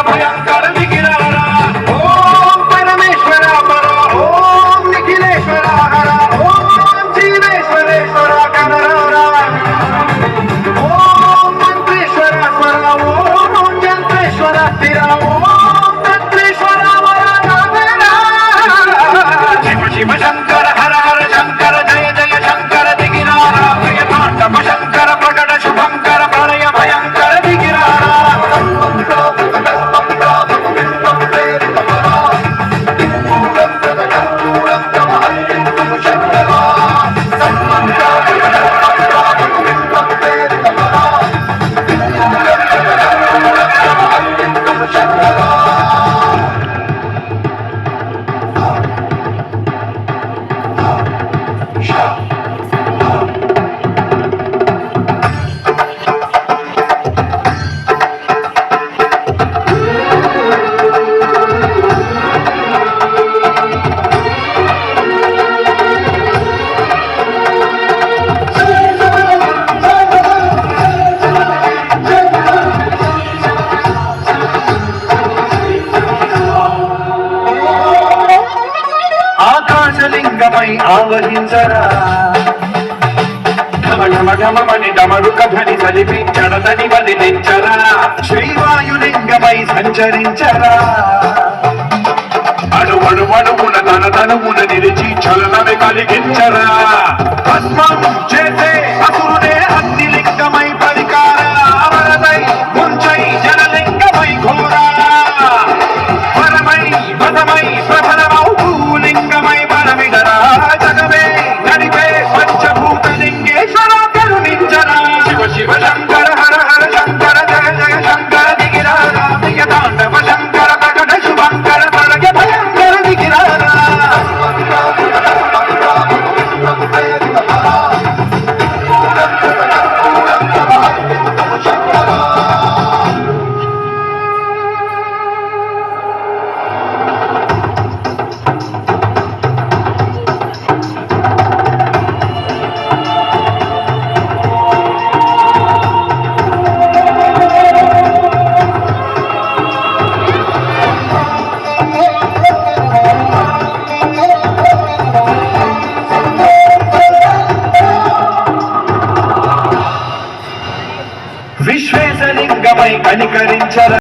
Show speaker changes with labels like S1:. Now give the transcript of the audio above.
S1: భయంకర దిగిరారా ఓం పరమేశ్వర పర ఓం నిఖిలేశ్వర హర ఓం జీవేశ్వరేశ్వర కనరారా ఓం మంత్రేశ్వర స్వర ఓం జంత్రేశ్వర స్థిర ఓం తంత్రేశ్వర వర నావేరా శివ శివ శంకర హర హర శంకర జయ జయ శంకర దిగిరారా ప్రియ తాండవ శంకర ప్రకట శుభంకర ప్రళయ భయంకర దిగిరారా ఆకాశలింగమై ఆవహించరా ఢమఢమఢమని డమరు కథని సలిపించడదని వదిలించరా శ్రీవాయులింగమై సంచరించరా అణువణువున తన తనువున నిలిచి చలనమే కలిగించరా భస్మం చేసే అసురుడే అగ్నిలింగమై పరికార వరదై ముంచై జలలింగమై ఘోరా వరమై వదమై ప్రబలమౌ భూలింగమై వరమిడరా జగమే నడిపే పంచభూతలింగేశ్వర కరుణించరా శివ శివ శంకర హర హర శంకర జయ జయ శంకర దిగిరారా ప్రియ తాండవ శంకర ప్రకట శుభంకర ప్రళయ భయంకర దిగిరారా విశ్వేశలింగమై కనికరించరా